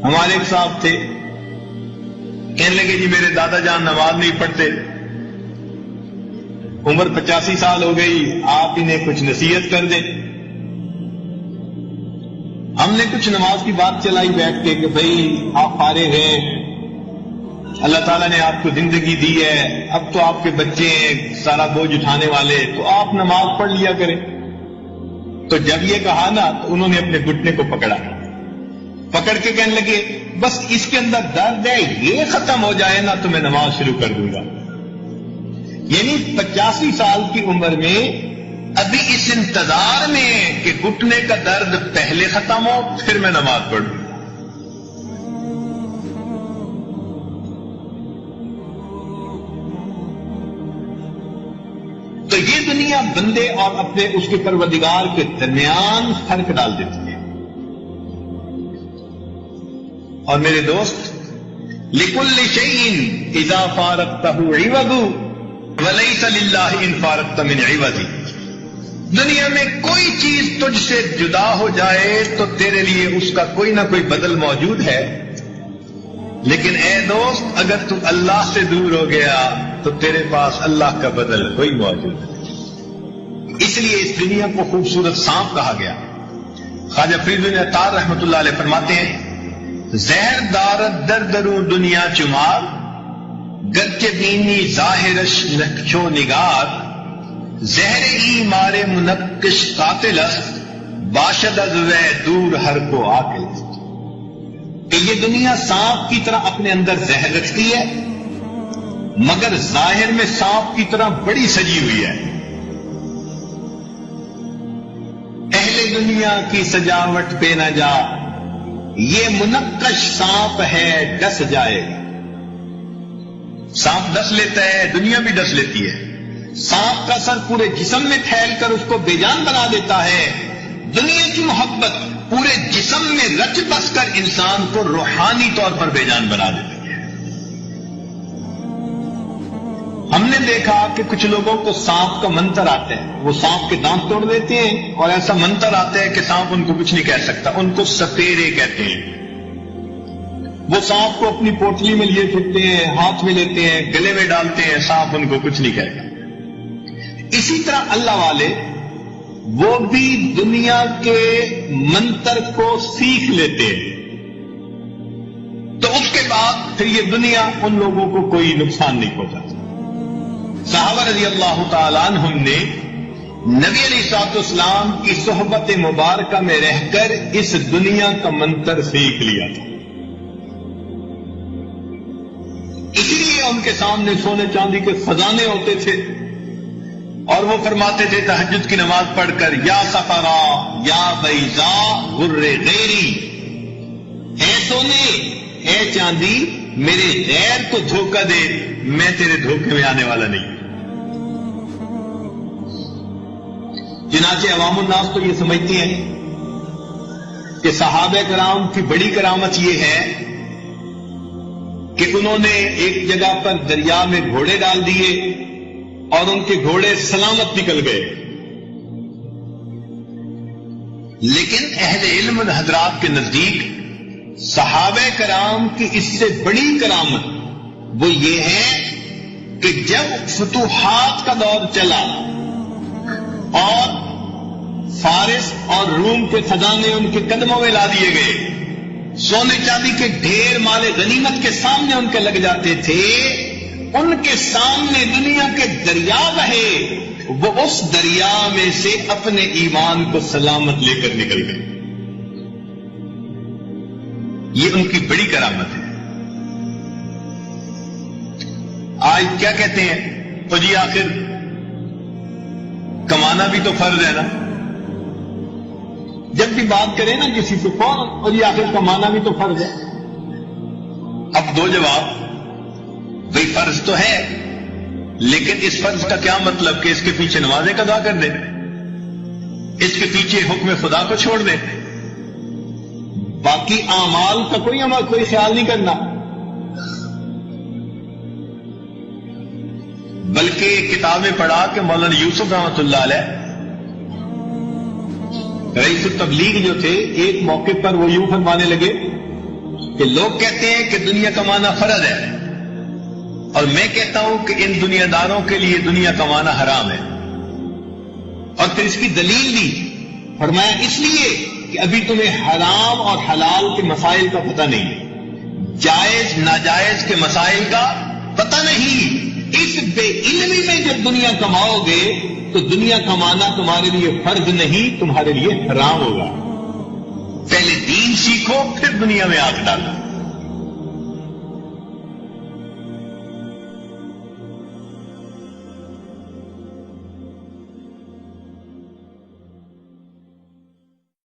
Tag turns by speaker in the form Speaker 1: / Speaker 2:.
Speaker 1: ہمارے ایک صاحب تھے، کہنے لگے جی میرے دادا جان نماز نہیں پڑھتے، عمر 85 سال ہو گئی، آپ انہیں کچھ نصیحت کر دیں۔ ہم نے کچھ نماز کی بات چلائی بیٹھ کے کہ بھائی آپ فارغ ہیں، اللہ تعالیٰ نے آپ کو زندگی دی ہے، اب تو آپ کے بچے ہیں سارا بوجھ اٹھانے والے، تو آپ نماز پڑھ لیا کریں۔ تو جب یہ کہا نا تو انہوں نے اپنے گھٹنے کو پکڑ کے کہنے لگے بس اس کے اندر درد ہے، یہ ختم ہو جائے نا تو میں نماز شروع کر دوں گا۔ یعنی 85 سال کی عمر میں ابھی اس انتظار میں کہ گھٹنے کا درد پہلے ختم ہو پھر میں نماز پڑھوں۔ تو یہ دنیا بندے اور اپنے اس کے پروردگار کے درمیان فرق ڈال دیتی ہے۔ اور میرے دوست، لِكُلِّ شَيْءٍ إِذَا فَارَقْتَهُ عِوَضُ وَلَيْسَ لِلَّهِ إِن فَارَقْتَ مِنْ عِوَضِ۔ دنیا میں کوئی چیز تجھ سے جدا ہو جائے تو تیرے لیے اس کا کوئی نہ کوئی بدل موجود ہے، لیکن اے دوست اگر تو اللہ سے دور ہو گیا تو تیرے پاس اللہ کا بدل کوئی موجود ہے۔ اس لیے اس دنیا کو خوبصورت سانپ کہا گیا۔ خواجہ فرید بن عطار رحمۃ اللہ علیہ فرماتے ہیں، زہر دارت در درو دنیا چمار، گرچہ بینی ظاہرش نقشو نگار، زہر ای مار منقش قاتل است، باشد از وے دور ہر کو عاقل۔ کہ یہ دنیا سانپ کی طرح اپنے اندر زہر رکھتی ہے، مگر ظاہر میں سانپ کی طرح بڑی سجی ہوئی ہے۔ اہل دنیا کی سجاوٹ پہ نہ جا، یہ منقش سانپ ہے ڈس جائے گا۔ سانپ ڈس لیتا ہے، دنیا بھی ڈس لیتی ہے۔ سانپ کا سر پورے جسم میں پھیل کر اس کو بے جان بنا دیتا ہے، دنیا کی محبت پورے جسم میں رچ بس کر انسان کو روحانی طور پر بے جان بنا دیتی ہے۔ ہم نے دیکھا کہ کچھ لوگوں کو سانپ کا منتر آتا ہے، وہ سانپ کے دانت توڑ دیتے ہیں اور ایسا منتر آتا ہے کہ سانپ ان کو کچھ نہیں کہہ سکتا، ان کو سپیرے کہتے ہیں۔ وہ سانپ کو اپنی پوٹلی میں لیے پھرتے ہیں، ہاتھ میں لیتے ہیں، گلے میں ڈالتے ہیں، سانپ ان کو کچھ نہیں کہے گا۔ اسی طرح اللہ والے وہ بھی دنیا کے منتر کو سیکھ لیتے ہیں، تو اس کے بعد پھر یہ دنیا ان لوگوں کو کوئی نقصان نہیں پہنچاتی۔ صحابہ رضی اللہ تعالیٰ عنہم نے نبی علیہ الصلوۃ والسلام کی صحبت مبارکہ میں رہ کر اس دنیا کا منتر سیکھ لیا تھا، اسی لیے ان کے سامنے سونے چاندی کے خزانے ہوتے تھے، اور وہ فرماتے تھے تہجد کی نماز پڑھ کر، یا سفرا یا بیضا غر غیری، اے سونے اے چاندی میرے غیر کو دھوکہ دے، میں تیرے دھوکے میں آنے والا نہیں۔ چنانچہ عوام الناس تو یہ سمجھتے ہیں کہ صحابہ کرام کی بڑی کرامت یہ ہے کہ انہوں نے ایک جگہ پر دریا میں گھوڑے ڈال دیے اور ان کے گھوڑے سلامت نکل گئے، لیکن اہل علم حضرات کے نزدیک صحابہ کرام کی اس سے بڑی کرامت وہ یہ ہے کہ جب فتوحات کا دور چلا اور فارس اور روم کے خزانے ان کے قدموں میں لا دیے گئے، سونے چاندی کے ڈھیر مال غنیمت کے سامنے ان کے لگ جاتے تھے، ان کے سامنے دنیا کے دریا بہے، وہ اس دریا میں سے اپنے ایمان کو سلامت لے کر نکل گئے۔ یہ ان کی بڑی کرامت ہے۔ آج کیا کہتے ہیں، تو جی آخر کمانا بھی تو فرض ہے نا، جب بھی بات کریں نا کسی سے فوراً، اور جی آخر کمانا بھی تو فرض ہے۔ اب دو جواب، بھئی فرض تو ہے، لیکن اس فرض کا کیا مطلب کہ اس کے پیچھے نمازیں قضا کر دیں، اس کے پیچھے حکم خدا کو چھوڑ دیں، باقی اعمال کا کوئی خیال نہیں کرنا، بلکہ کتاب میں پڑھا کہ مولانا یوسف رحمۃ اللہ علیہ رئیس التبلیغ جو تھے، ایک موقع پر وہ یوں فرمانے لگے کہ لوگ کہتے ہیں کہ دنیا کمانا فرض ہے، اور میں کہتا ہوں کہ ان دنیا داروں کے لیے دنیا کمانا حرام ہے، اور پھر اس کی دلیل دی، فرمایا اس لیے کہ ابھی تمہیں حرام اور حلال کے مسائل کا پتہ نہیں ہے، جائز ناجائز کے مسائل کا پتہ نہیں۔ اس بے علمی میں جب دنیا کماؤ گے تو دنیا کمانا تمہارے لیے فرض نہیں، تمہارے لیے حرام ہوگا۔ پہلے دین سیکھو، پھر دنیا میں آنکھ ڈالو۔